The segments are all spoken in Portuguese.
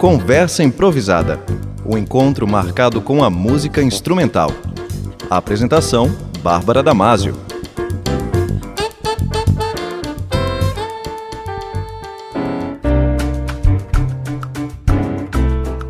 Conversa Improvisada, o encontro marcado com a música instrumental. A apresentação, Bárbara Damasio.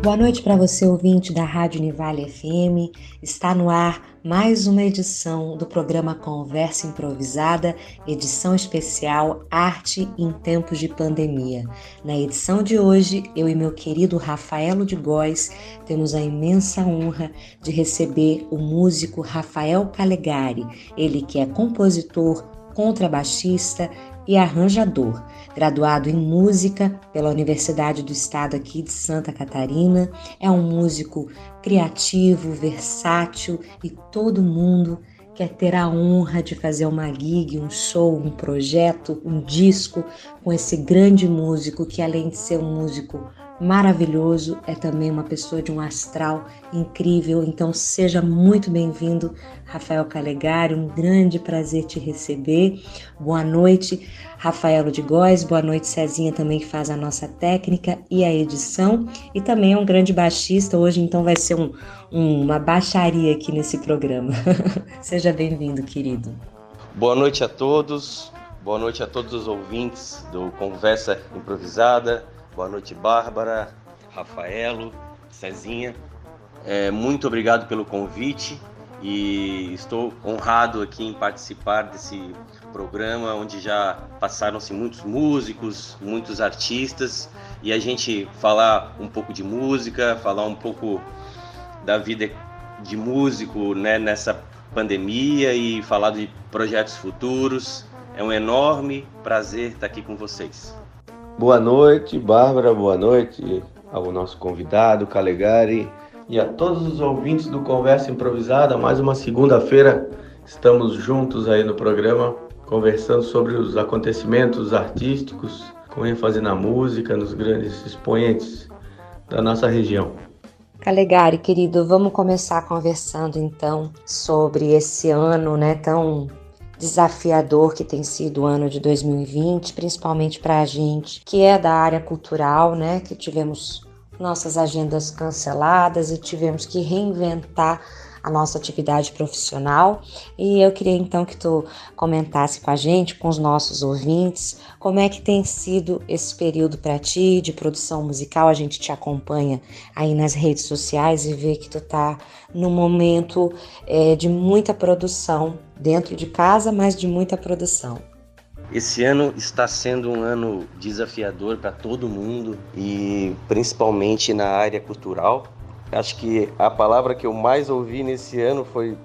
Boa noite para você, ouvinte da Rádio Univale FM. Está no ar mais uma edição do programa Conversa Improvisada, edição especial Arte em Tempos de Pandemia. Na edição de hoje, eu e meu querido Rafaelo de Góes temos a imensa honra de receber o músico Rafael Calegari, ele que é compositor, contrabaixista e arranjador, graduado em música pela Universidade do Estado aqui de Santa Catarina. É um músico criativo, versátil e todo mundo quer ter a honra de fazer uma gig, um show, um projeto, um disco com esse grande músico que, além de ser um músico maravilhoso, é também uma pessoa de um astral incrível. Então seja muito bem-vindo, Rafael Calegari, um grande prazer te receber. Boa noite, Rafaelo de Góes, boa noite, Cezinha também, que faz a nossa técnica e a edição, e também é um grande baixista. Hoje então vai ser uma baixaria aqui nesse programa. Seja bem-vindo, querido. Boa noite a todos os ouvintes do Conversa Improvisada. Boa noite, Bárbara, Rafaelo, Cezinha. Muito obrigado pelo convite e estou honrado aqui em participar desse programa onde já passaram-se muitos músicos, muitos artistas, e a gente falar um pouco de música, falar um pouco da vida de músico, né, nessa pandemia, e falar de projetos futuros. É um enorme prazer estar aqui com vocês. Boa noite, Bárbara, boa noite ao nosso convidado, Calegari, e a todos os ouvintes do Conversa Improvisada. Mais uma segunda-feira estamos juntos aí no programa, conversando sobre os acontecimentos artísticos, com ênfase na música, nos grandes expoentes da nossa região. Calegari, querido, vamos começar conversando então sobre esse ano, né, tão desafiador que tem sido o ano de 2020, principalmente para a gente que é da área cultural, né, que tivemos nossas agendas canceladas e tivemos que reinventar a nossa atividade profissional. E eu queria então que tu comentasse com a gente, com os nossos ouvintes, como é que tem sido esse período para ti de produção musical. A gente te acompanha aí nas redes sociais e vê que tu tá num momento de muita produção dentro de casa, mas de muita produção. Esse ano está sendo um ano desafiador para todo mundo e principalmente na área cultural. Acho que a palavra que eu mais ouvi nesse ano foi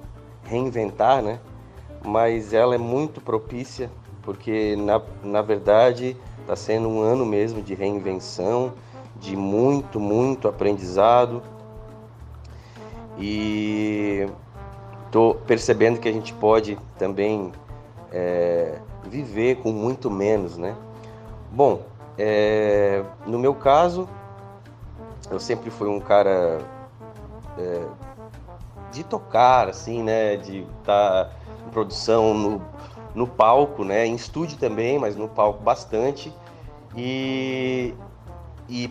reinventar, né? Mas ela é muito propícia, porque na verdade está sendo um ano mesmo de reinvenção, de muito aprendizado. E estou percebendo que a gente pode também viver com muito menos, né? Bom, no meu caso, eu sempre fui um cara de tocar, assim, né? De estar em produção no palco, né? Em estúdio também, mas no palco bastante. E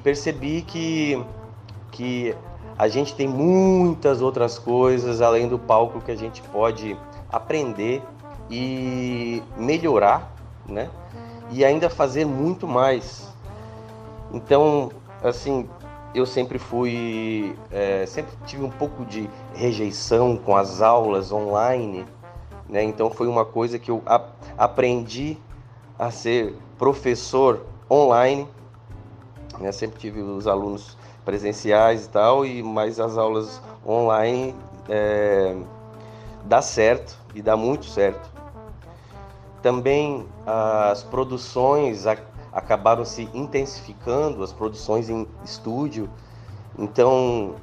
percebi que a gente tem muitas outras coisas além do palco que a gente pode aprender e melhorar, né? E ainda fazer muito mais. Então, assim, eu sempre sempre tive um pouco de rejeição com as aulas online, né? Então foi uma coisa que eu aprendi a ser professor online, né? Sempre tive os alunos presenciais e tal, mas as aulas online dá certo e dá muito certo. Também as produções acabaram se intensificando, as produções em estúdio. Então,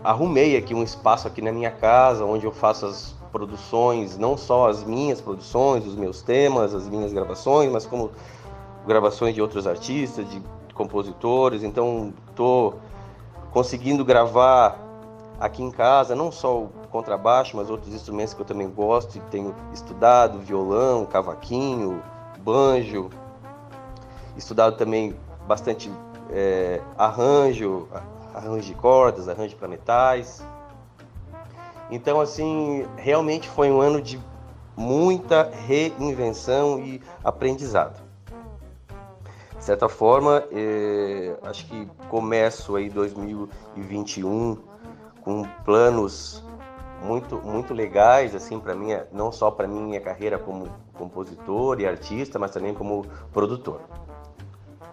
arrumei aqui um espaço aqui na minha casa, onde eu faço as produções, não só as minhas produções, os meus temas, as minhas gravações, mas como gravações de outros artistas, de compositores. Então, estou conseguindo gravar aqui em casa, não só o contrabaixo, mas outros instrumentos que eu também gosto e tenho estudado, violão, cavaquinho, banjo, estudado também bastante arranjo de cordas, arranjo para metais. Então, assim, realmente foi um ano de muita reinvenção e aprendizado. De certa forma, acho que começo aí 2021 com planos muito legais, assim, para mim, não só para minha carreira como compositor e artista, mas também como produtor.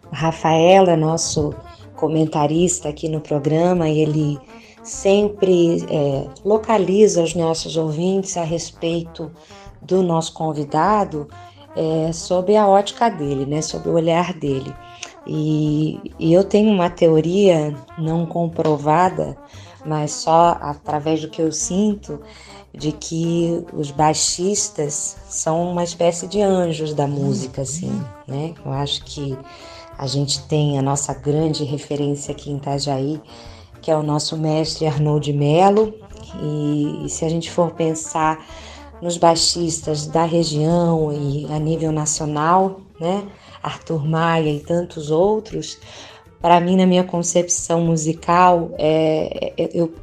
Rafael é nosso comentarista aqui no programa e ele sempre localiza os nossos ouvintes a respeito do nosso convidado sob a ótica dele, né, sob o olhar dele. E eu tenho uma teoria não comprovada, mas só através do que eu sinto, de que os baixistas são uma espécie de anjos da música, assim, né? Eu acho que a gente tem a nossa grande referência aqui em Itajaí, que é o nosso mestre Arnold Melo, e se a gente for pensar nos baixistas da região e a nível nacional, né? Arthur Maia e tantos outros, para mim, na minha concepção musical,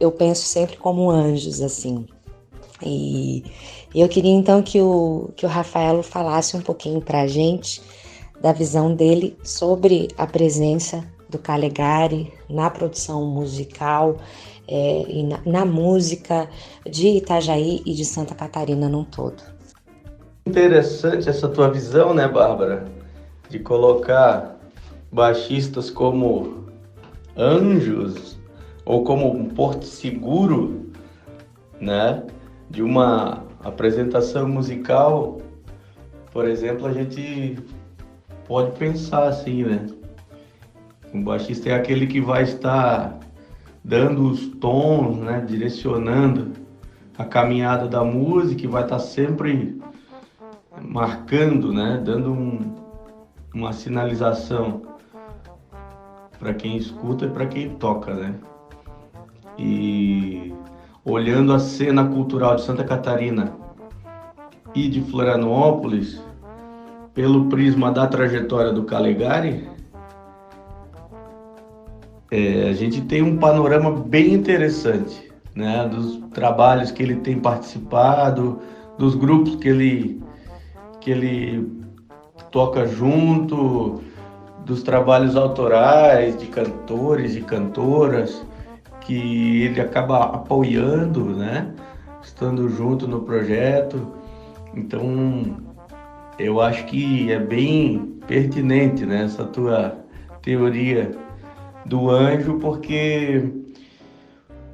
eu penso sempre como anjos, assim. E eu queria então que o Rafael falasse um pouquinho para a gente da visão dele sobre a presença do Calegari na produção musical e na música de Itajaí e de Santa Catarina num todo. Interessante essa tua visão, né, Bárbara? De colocar baixistas como anjos ou como um porto seguro, né, de uma apresentação musical. Por exemplo, a gente pode pensar assim, né? O baixista é aquele que vai estar dando os tons, né, direcionando a caminhada da música, e vai estar sempre marcando, né, dando uma sinalização para quem escuta e para quem toca, né? E olhando a cena cultural de Santa Catarina e de Florianópolis pelo prisma da trajetória do Calegari, a gente tem um panorama bem interessante, né? Dos trabalhos que ele tem participado, dos grupos que ele toca junto, dos trabalhos autorais de cantores e cantoras que ele acaba apoiando, né? Estando junto no projeto. Então, eu acho que é bem pertinente, né, essa tua teoria do anjo, porque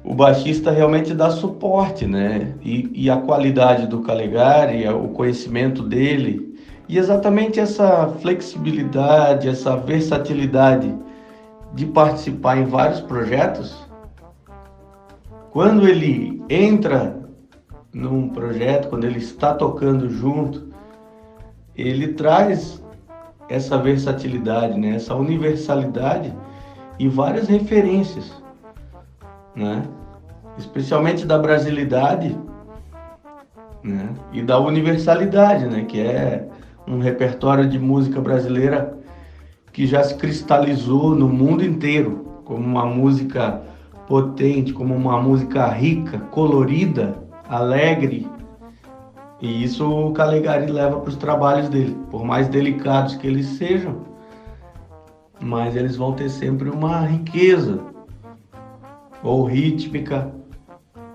o baixista realmente dá suporte, né? E a qualidade do Calegari, o conhecimento dele, e exatamente essa flexibilidade, essa versatilidade de participar em vários projetos. Quando ele entra num projeto, quando ele está tocando junto, ele traz essa versatilidade, né? Essa universalidade e várias referências, né? Especialmente da brasilidade, né? E da universalidade, né? Que é um repertório de música brasileira que já se cristalizou no mundo inteiro como uma música potente, como uma música rica, colorida, alegre. E isso o Calegari leva para os trabalhos dele, por mais delicados que eles sejam, mas eles vão ter sempre uma riqueza, ou rítmica,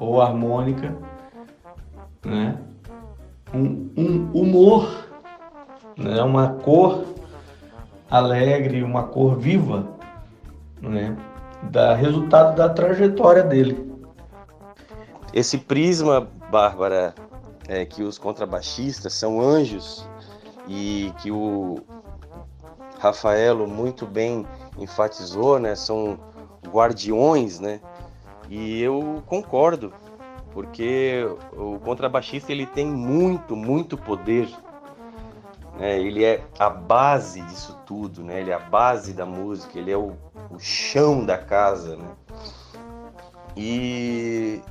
ou harmônica, né? Um humor, né? Uma cor alegre, uma cor viva, né? Resultado da trajetória dele. Esse prisma, Bárbara, que os contrabaixistas são anjos e que o Rafaelo muito bem enfatizou, né? São guardiões, né? E eu concordo, porque o contrabaixista ele tem muito poder, né? Ele é a base disso tudo, né? Ele é a base da música, ele é o chão da casa, né? E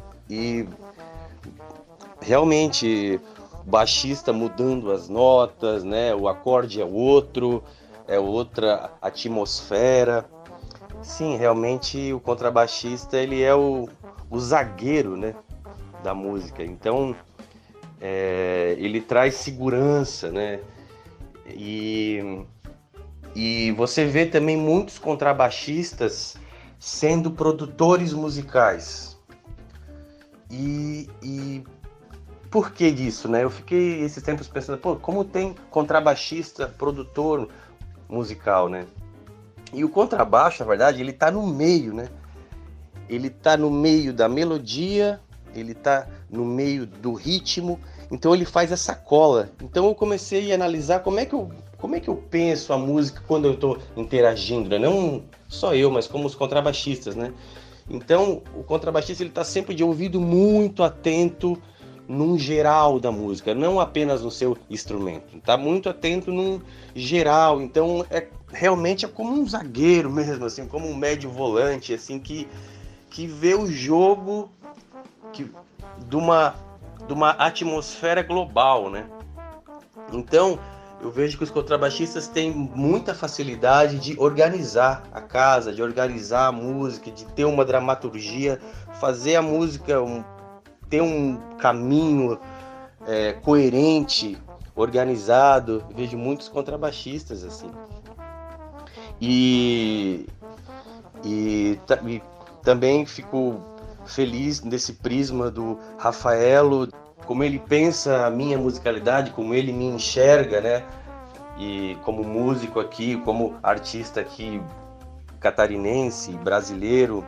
realmente o baixista mudando as notas, né? O acorde é outro, é outra atmosfera. Sim, realmente o contrabaixista ele é o zagueiro, né, da música. Então ele traz segurança, né? E você vê também muitos contrabaixistas sendo produtores musicais. E por que disso, né? Eu fiquei esses tempos pensando, como tem contrabaixista, produtor musical, né? E o contrabaixo, na verdade, ele tá no meio, né? Ele tá no meio da melodia, ele tá no meio do ritmo, então ele faz essa cola. Então eu comecei a analisar como é que eu penso a música quando eu tô interagindo, né? Não só eu, mas como os contrabaixistas, né? Então o contrabaixista ele tá sempre de ouvido muito atento num geral da música, não apenas no seu instrumento, tá muito atento num geral. Então realmente é como um zagueiro mesmo, assim, como um médio volante, assim, que vê o jogo de uma atmosfera global, né? Então eu vejo que os contrabaixistas têm muita facilidade de organizar a casa, de organizar a música, de ter uma dramaturgia, fazer a música ter um caminho coerente, organizado. Eu vejo muitos contrabaixistas assim. E também fico feliz nesse prisma do Rafaelo, como ele pensa a minha musicalidade, como ele me enxerga, né? E como músico aqui, como artista aqui catarinense, brasileiro.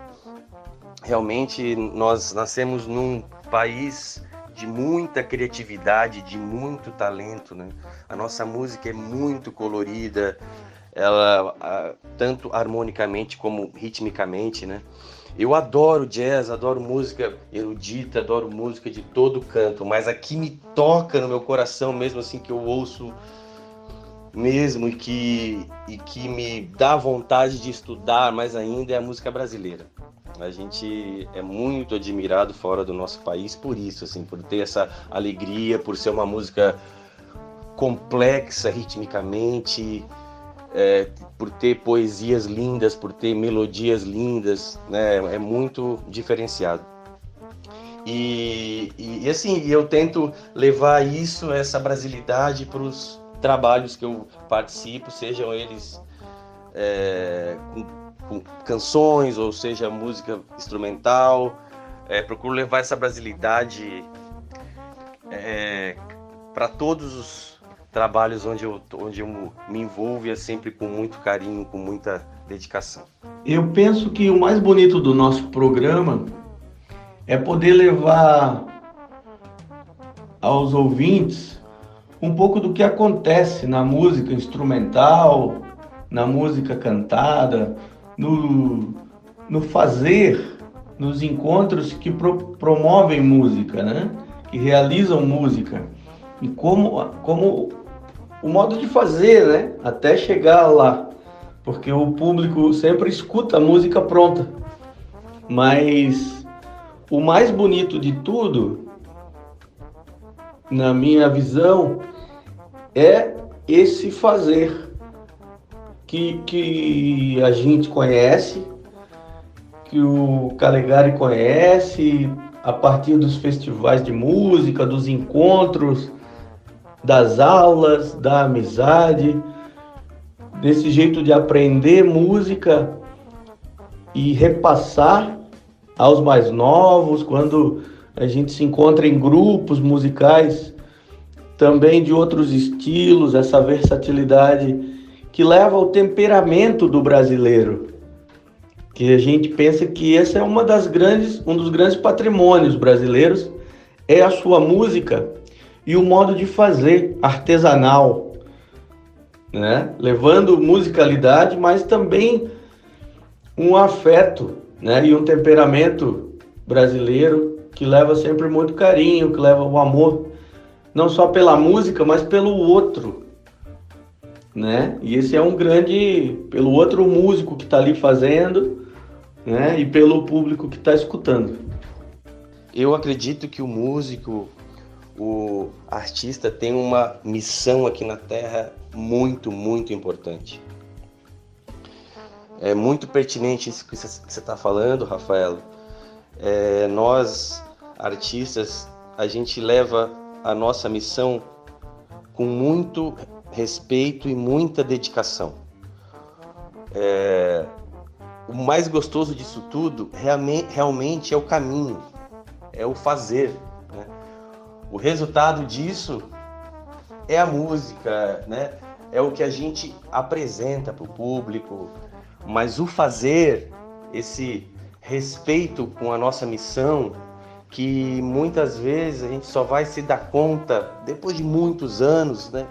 Realmente nós nascemos num país de muita criatividade, de muito talento, né? A nossa música é muito colorida, ela tanto harmonicamente como ritmicamente, né? Eu adoro jazz, adoro música erudita, adoro música de todo canto, mas a que me toca no meu coração mesmo, assim, que eu ouço mesmo e que me dá vontade de estudar mais ainda, é a música brasileira. A gente é muito admirado fora do nosso país por isso, assim, por ter essa alegria, por ser uma música complexa ritmicamente, por ter poesias lindas, por ter melodias lindas, né? É muito diferenciado. E assim, eu tento levar isso, essa brasilidade, para os trabalhos que eu participo, sejam eles com canções, ou seja, música instrumental. Procuro levar essa brasilidade para todos os trabalhos onde eu me envolvo, sempre com muito carinho, com muita dedicação. Eu penso que o mais bonito do nosso programa é poder levar aos ouvintes um pouco do que acontece na música instrumental, na música cantada, no fazer, nos encontros que promovem música, né? Que realizam música. E como o modo de fazer, né? Até chegar lá. Porque o público sempre escuta a música pronta. Mas o mais bonito de tudo, na minha visão, é esse fazer que a gente conhece, que o Calegari conhece a partir dos festivais de música, dos encontros, das aulas, da amizade, desse jeito de aprender música e repassar aos mais novos, quando a gente se encontra em grupos musicais também de outros estilos, essa versatilidade que leva ao temperamento do brasileiro, que a gente pensa que esse é um dos grandes patrimônios brasileiros, é a sua música e o modo de fazer artesanal, né? Levando musicalidade, mas também um afeto, né? E um temperamento brasileiro que leva sempre muito carinho, que leva o amor, não só pela música, mas pelo outro, né? E esse é pelo outro músico que está ali fazendo, né? E pelo público que está escutando. Eu acredito que o músico, o artista tem uma missão aqui na Terra muito, muito importante. É muito pertinente isso que você está falando, Rafael. Nós, artistas, a gente leva a nossa missão com muito respeito e muita dedicação. O mais gostoso disso tudo realmente é o caminho, é o fazer, né? O resultado disso é a música, né? É o que a gente apresenta para o público, mas o fazer, esse respeito com a nossa missão, que muitas vezes a gente só vai se dar conta depois de muitos anos, né?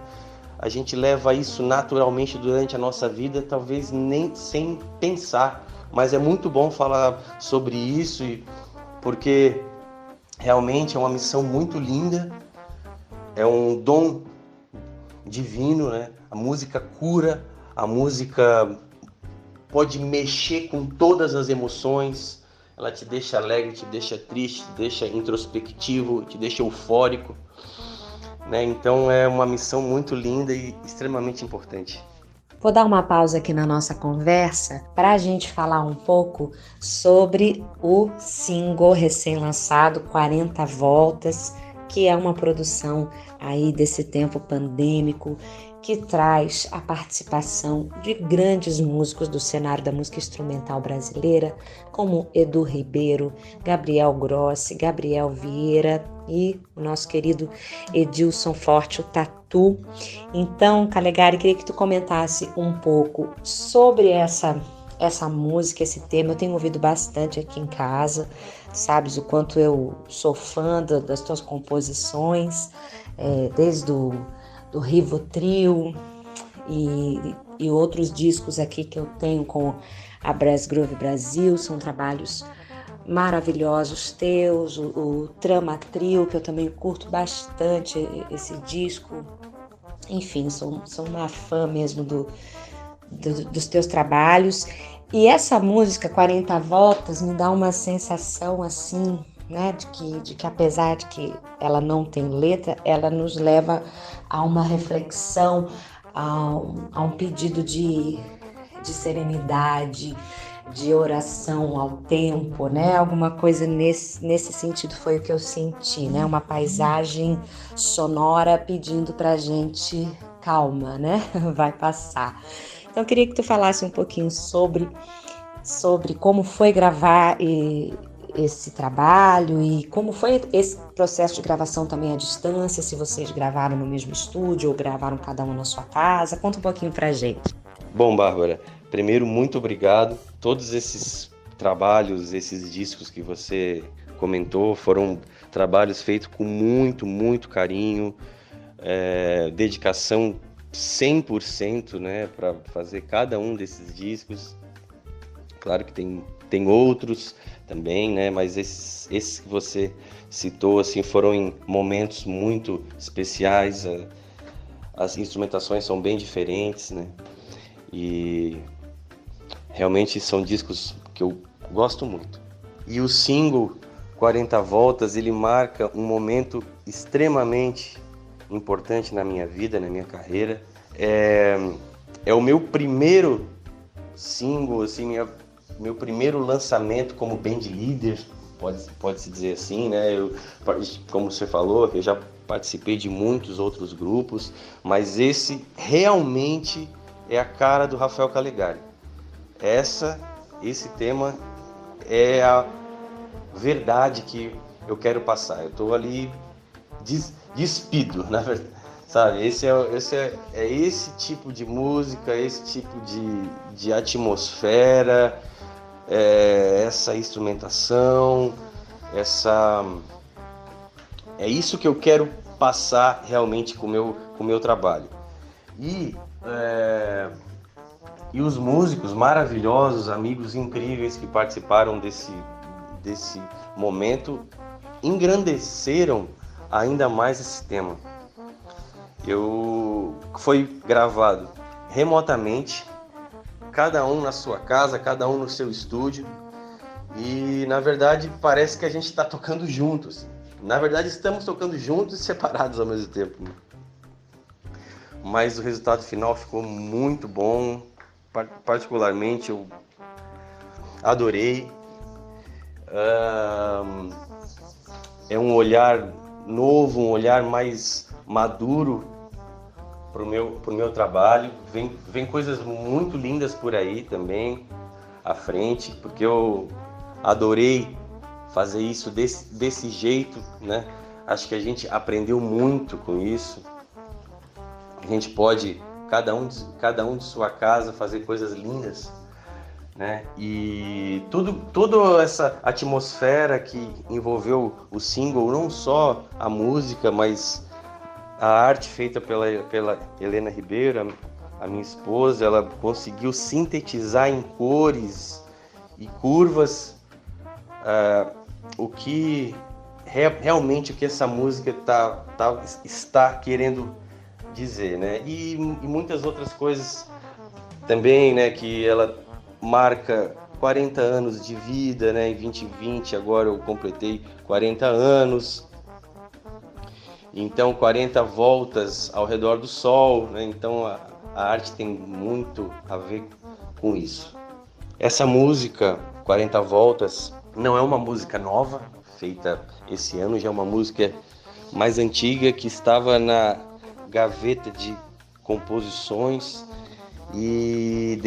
A gente leva isso naturalmente durante a nossa vida, talvez nem sem pensar, mas é muito bom falar sobre isso, porque realmente é uma missão muito linda, é um dom divino, né? A música cura, a música pode mexer com todas as emoções, ela te deixa alegre, te deixa triste, te deixa introspectivo, te deixa eufórico, né? Então é uma missão muito linda e extremamente importante. Vou dar uma pausa aqui na nossa conversa para a gente falar um pouco sobre o single recém-lançado 40 Voltas, que é uma produção aí desse tempo pandêmico, que traz a participação de grandes músicos do cenário da música instrumental brasileira, como Edu Ribeiro, Gabriel Grossi, Gabriel Vieira e o nosso querido Edilson Forte, o Tatu. Então, Calegari, queria que tu comentasse um pouco sobre essa música, esse tema. Eu tenho ouvido bastante aqui em casa, sabes o quanto eu sou fã das tuas composições, desde do Rivotril e outros discos aqui que eu tenho com a Brass Groove Brasil, são trabalhos maravilhosos teus, o Trama Trio, que eu também curto bastante esse disco. Enfim, sou uma fã mesmo dos teus trabalhos. E essa música 40 Voltas me dá uma sensação assim, né, de que apesar de que ela não tem letra, ela nos leva a uma reflexão, a um pedido de serenidade, de oração ao tempo, né? Alguma coisa nesse sentido foi o que eu senti, né? Uma paisagem sonora pedindo pra gente calma, né? Vai passar. Então eu queria que tu falasse um pouquinho sobre como foi gravar esse trabalho e como foi esse processo de gravação também à distância, se vocês gravaram no mesmo estúdio ou gravaram cada um na sua casa. Conta um pouquinho pra gente. Bom, Bárbara, primeiro, muito obrigado. Todos esses trabalhos, esses discos que você comentou, foram trabalhos feitos com muito, muito carinho, dedicação 100%, né, para fazer cada um desses discos. Claro que tem outros também, né, mas esses que você citou, assim, foram em momentos muito especiais. As instrumentações são bem diferentes, né, e realmente são discos que eu gosto muito. E o single 40 Voltas, ele marca um momento extremamente importante na minha vida, na minha carreira. É o meu primeiro single, assim, meu primeiro lançamento como band leader, pode-se dizer assim, né? Como você falou, eu já participei de muitos outros grupos, mas esse realmente é a cara do Rafael Calegari. Esse tema é a verdade que eu quero passar. Eu estou ali despido, na verdade, sabe? Esse é esse tipo de música, esse tipo de atmosfera, essa instrumentação, é isso que eu quero passar realmente com o meu trabalho. E os músicos maravilhosos, amigos incríveis que participaram desse momento, engrandeceram ainda mais esse tema. Foi gravado remotamente, cada um na sua casa, cada um no seu estúdio, e na verdade parece que a gente está tocando juntos. Na verdade estamos tocando juntos e separados ao mesmo tempo. Mas o resultado final ficou muito bom. particularmente eu adorei. É um olhar novo, um olhar mais maduro pro meu trabalho. Vem coisas muito lindas por aí também à frente, porque eu adorei fazer isso desse jeito, né? Acho que a gente aprendeu muito com isso. A gente pode, cada um de sua casa, fazer coisas lindas, né? E toda essa atmosfera que envolveu o single, não só a música, mas a arte feita pela Helena Ribeiro, a minha esposa, ela conseguiu sintetizar em cores e curvas o que realmente o que essa música está querendo dizer, né? E muitas outras coisas também, né? Que ela marca 40 anos de vida, né? Em 2020 agora eu completei 40 anos. Então 40 voltas ao redor do sol, né? Então a arte tem muito a ver com isso. Essa música 40 voltas não é uma música nova, feita esse ano, já é uma música mais antiga que estava na gaveta de composições e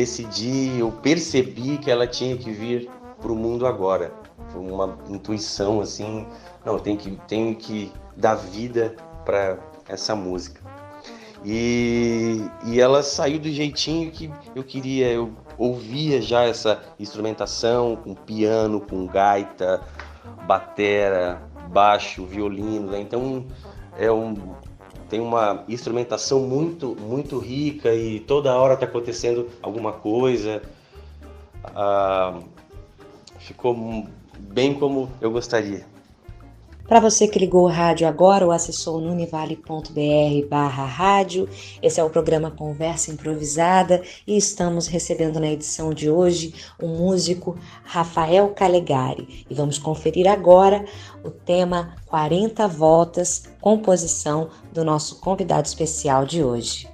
eu percebi que ela tinha que vir para o mundo agora. Foi uma intuição assim, não, tenho que dar vida para essa música. E ela saiu do jeitinho que eu queria. Eu ouvia já essa instrumentação com piano, com gaita, batera, baixo, violino, né? Então tem uma instrumentação muito, muito rica e toda hora está acontecendo alguma coisa. Ficou bem como eu gostaria. Para você que ligou o rádio agora ou acessou nunivale.br/rádio, esse é o programa Conversa Improvisada e estamos recebendo na edição de hoje o músico Rafael Calegari. E vamos conferir agora o tema 40 Voltas, composição do nosso convidado especial de hoje.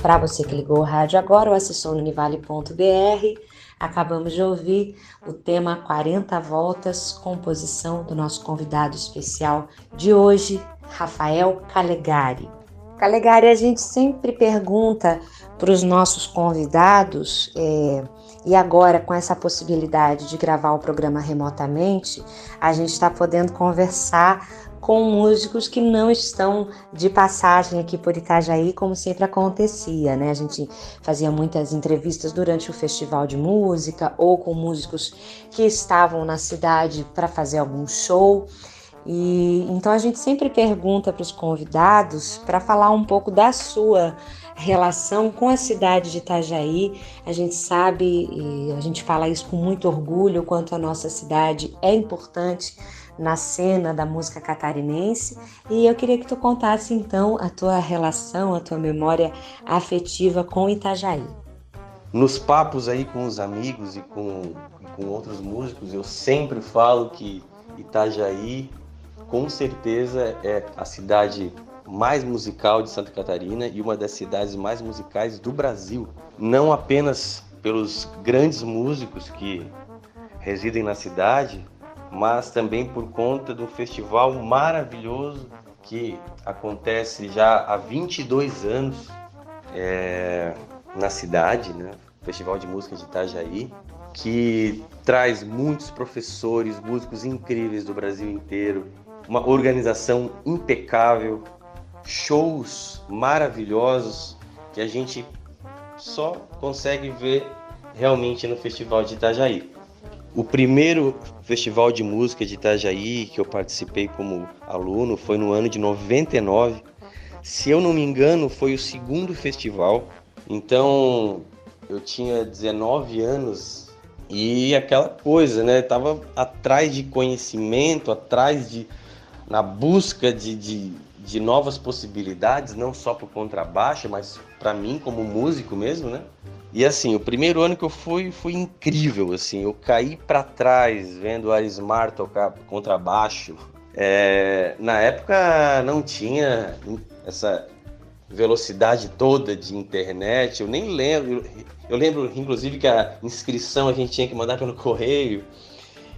Para você que ligou o rádio agora, o acessou no univale.br. Acabamos de ouvir o tema 40 Voltas, composição do nosso convidado especial de hoje, Rafael Calegari. Calegari, a gente sempre pergunta para os nossos convidados, e agora com essa possibilidade de gravar o programa remotamente, a gente está podendo conversar com músicos que não estão de passagem aqui por Itajaí, como sempre acontecia, né? A gente fazia muitas entrevistas durante o festival de música ou com músicos que estavam na cidade para fazer algum show. E então a gente sempre pergunta para os convidados para falar um pouco da sua relação com a cidade de Itajaí. A gente sabe, e a gente fala isso com muito orgulho, o quanto a nossa cidade é importante na cena da música catarinense, e eu queria que tu contasse então a tua relação, a tua memória afetiva com Itajaí. Nos papos aí com os amigos e com outros músicos, eu sempre falo que Itajaí, com certeza, é a cidade mais musical de Santa Catarina e uma das cidades mais musicais do Brasil. Não apenas pelos grandes músicos que residem na cidade, mas também por conta do festival maravilhoso que acontece já há 22 anos na cidade, né? Festival de Música de Itajaí, que traz muitos professores, músicos incríveis do Brasil inteiro, uma organização impecável, shows maravilhosos que a gente só consegue ver realmente no Festival de Itajaí. O primeiro Festival de Música de Itajaí que eu participei como aluno foi no ano de 99. Se eu não me engano, foi o segundo festival. Então, eu tinha 19 anos e aquela coisa, né? Tava atrás de conhecimento, na busca de novas possibilidades, não só para o contrabaixo, mas para mim como músico mesmo, né? E assim, o primeiro ano que eu fui foi incrível, assim, eu caí para trás vendo o Arismar tocar contrabaixo. Na época não tinha essa velocidade toda de internet, eu nem lembro, eu lembro inclusive que a inscrição a gente tinha que mandar pelo correio.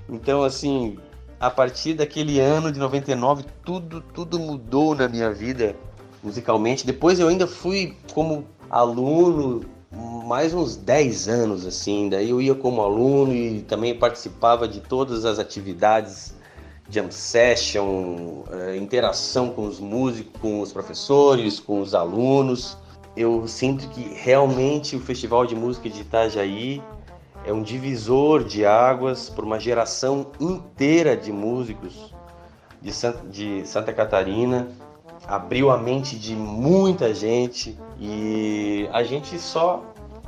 Então assim, a partir daquele ano de 99, tudo mudou na minha vida musicalmente. Depois eu ainda fui como aluno mais uns 10 anos, assim, daí eu ia como aluno e também participava de todas as atividades, jam session, interação com os músicos, com os professores, com os alunos. Eu sinto que realmente o Festival de Música de Itajaí é um divisor de águas para uma geração inteira de músicos de Santa Catarina, abriu a mente de muita gente e a gente só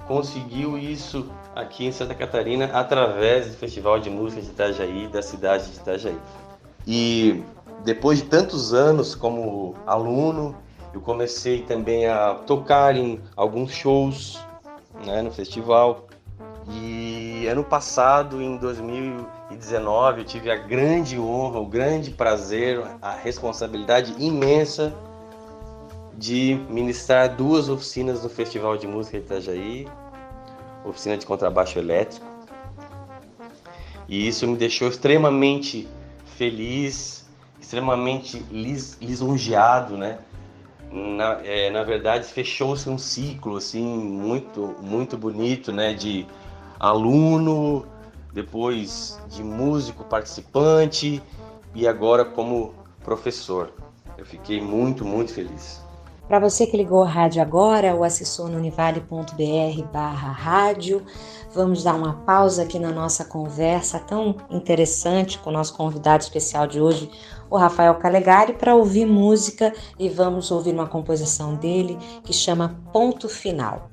conseguiu isso aqui em Santa Catarina através do Festival de Música de Itajaí, da cidade de Itajaí. E depois de tantos anos como aluno, eu comecei também a tocar em alguns shows, né, no festival. E ano passado, em 2019, eu tive a grande honra, o grande prazer, a responsabilidade imensa de ministrar 2 oficinas no Festival de Música de Itajaí, oficina de contrabaixo elétrico. E isso me deixou extremamente feliz, extremamente lisonjeado, né? Na verdade, fechou-se um ciclo assim, muito bonito, né? De aluno, depois de músico participante e agora como professor. Eu fiquei muito feliz. Para você que ligou a rádio agora, o acessou no univale.br/rádio. Vamos dar uma pausa aqui na nossa conversa tão interessante com o nosso convidado especial de hoje, o Rafael Calegari, para ouvir música, e vamos ouvir uma composição dele que chama Ponto Final.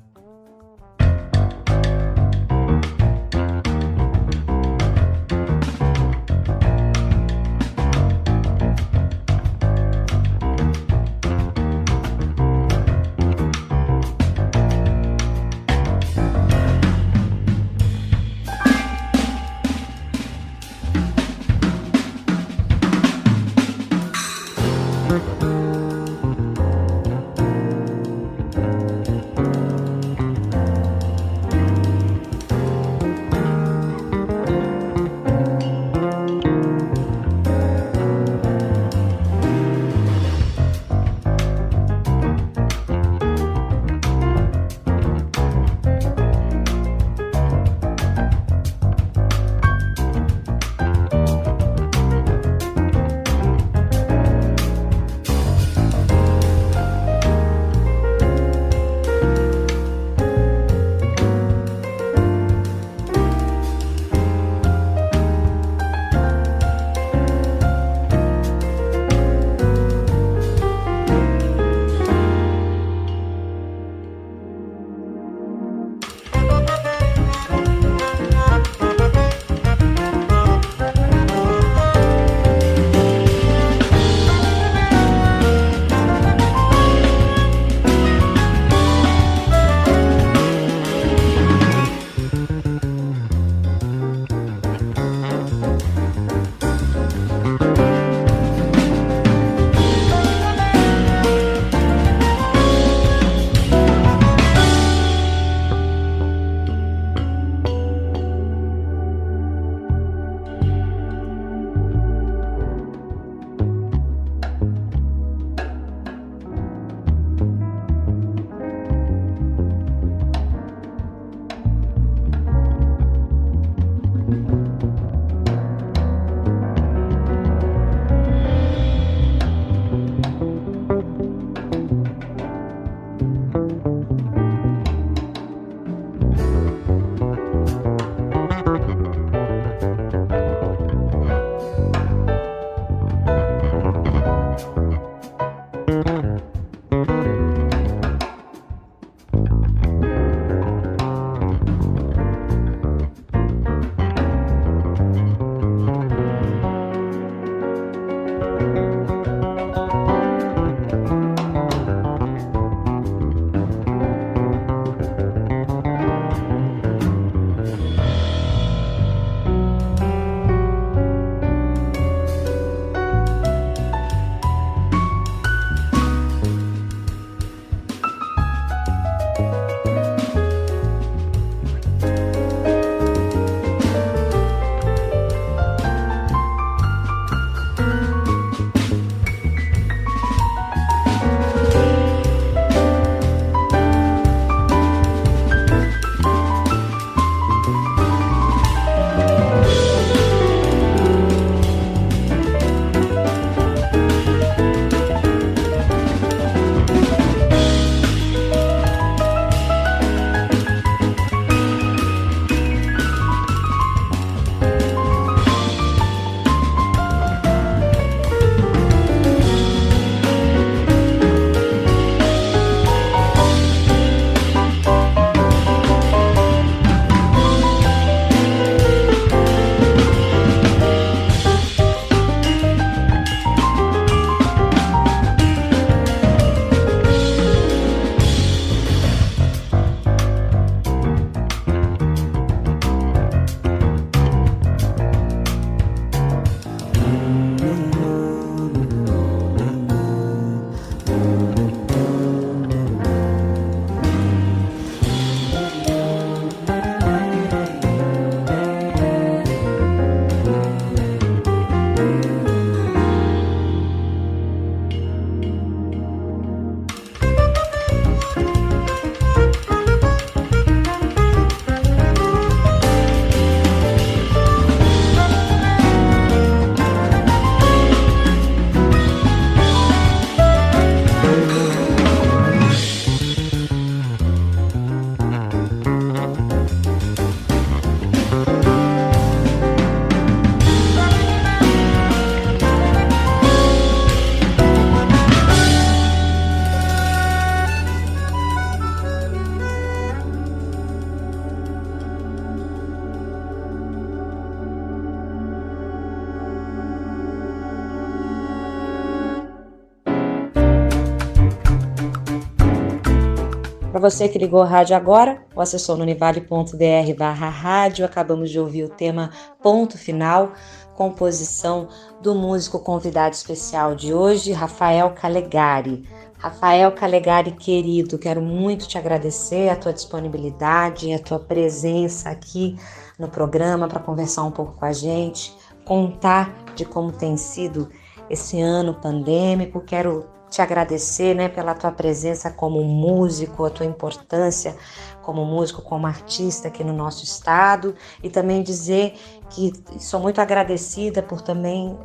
você que ligou a rádio agora, ou acessou no univale.br/rádio, acabamos de ouvir o tema Ponto Final, composição do músico convidado especial de hoje, Rafael Calegari. Rafael Calegari, querido, quero muito te agradecer a tua disponibilidade, a tua presença aqui no programa para conversar um pouco com a gente, contar de como tem sido esse ano pandêmico. Quero te agradecer, né, pela tua presença como músico, a tua importância como músico, como artista aqui no nosso estado, e também dizer que sou muito agradecida por também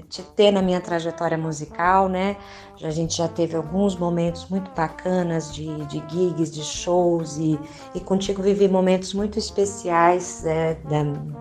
te ter na minha trajetória musical, né? A gente já teve alguns momentos muito bacanas de gigs, de shows, e contigo vivi momentos muito especiais, né,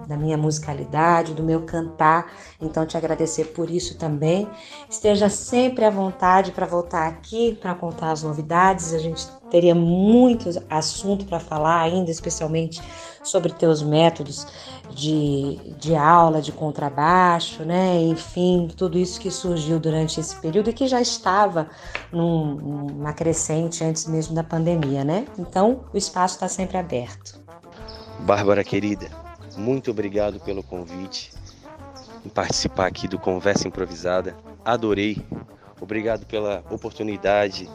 da minha musicalidade, do meu cantar, então te agradecer por isso também. Esteja sempre à vontade para voltar aqui, para contar as novidades. A gente teria muito assunto para falar ainda, especialmente sobre teus métodos de aula, de contrabaixo, né? Enfim, tudo isso que surgiu durante esse período e que já estava numa crescente antes mesmo da pandemia, né? Então, o espaço está sempre aberto. Bárbara, querida, muito obrigado pelo convite em participar aqui do Conversa Improvisada. Adorei. Obrigado pela oportunidade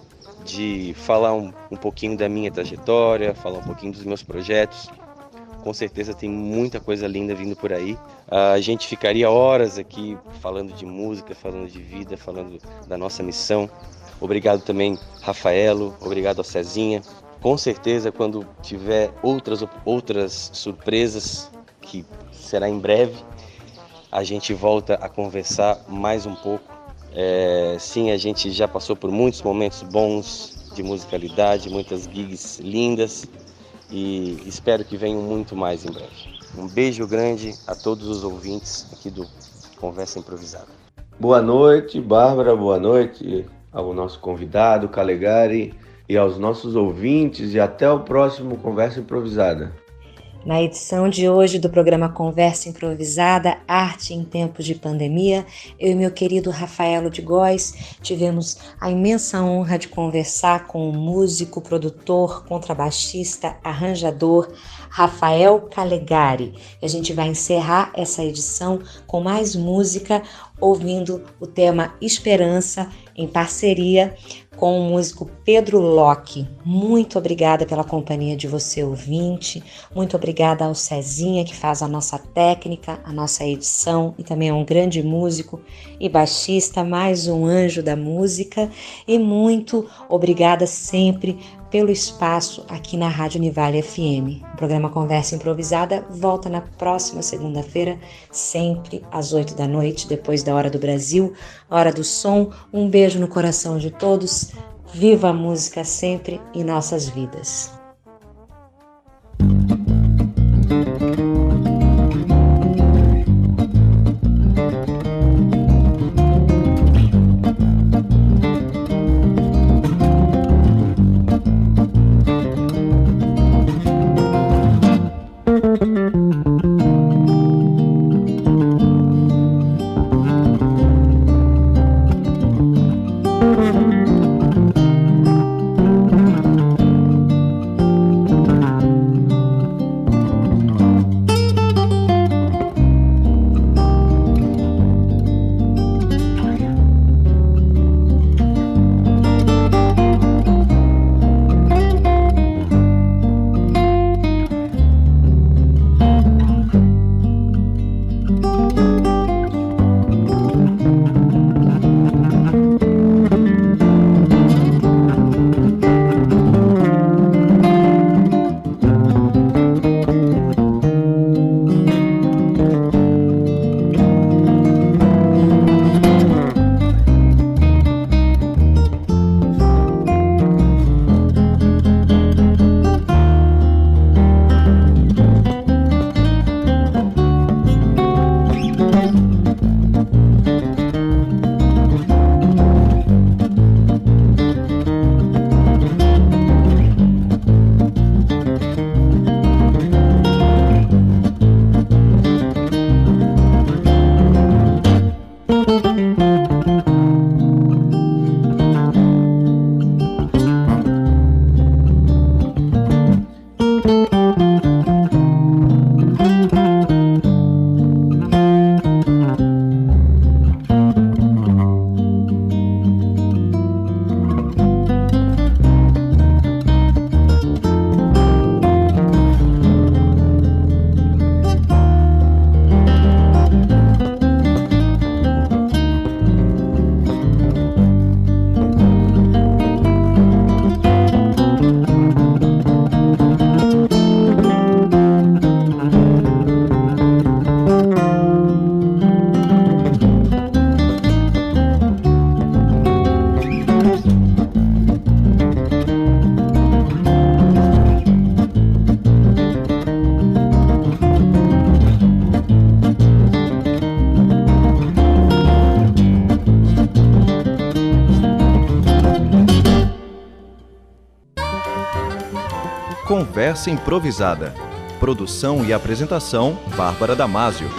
de falar um pouquinho da minha trajetória, falar um pouquinho dos meus projetos. Com certeza tem muita coisa linda vindo por aí. A gente ficaria horas aqui falando de música, falando de vida, falando da nossa missão. Obrigado também, Rafaelo, obrigado ao Cezinha. Com certeza, quando tiver outras surpresas, que será em breve, a gente volta a conversar mais um pouco. Sim, a gente já passou por muitos momentos bons de musicalidade, muitas gigs lindas, e espero que venham muito mais em breve. Um beijo grande a todos os ouvintes aqui do Conversa Improvisada. Boa noite, Bárbara, boa noite ao nosso convidado, Calegari, e aos nossos ouvintes, e até o próximo Conversa Improvisada. Na edição de hoje do programa Conversa Improvisada, Arte em Tempos de Pandemia, eu e meu querido Rafaelo de Góes tivemos a imensa honra de conversar com o músico, produtor, contrabaixista, arranjador Rafael Calegari. E a gente vai encerrar essa edição com mais música, ouvindo o tema Esperança, em parceria com o músico Pedro Locke. Muito obrigada pela companhia de você, ouvinte. Muito obrigada ao Cezinha, que faz a nossa técnica, a nossa edição, e também é um grande músico e baixista, mais um anjo da música. E muito obrigada sempre pelo espaço aqui na Rádio Univale FM. O programa Conversa Improvisada volta na próxima segunda-feira, sempre às 8 da noite, depois da Hora do Brasil, Hora do Som. Um beijo no coração de todos. Viva a música sempre em nossas vidas. Conversa Improvisada. Produção e apresentação, Bárbara Damasio.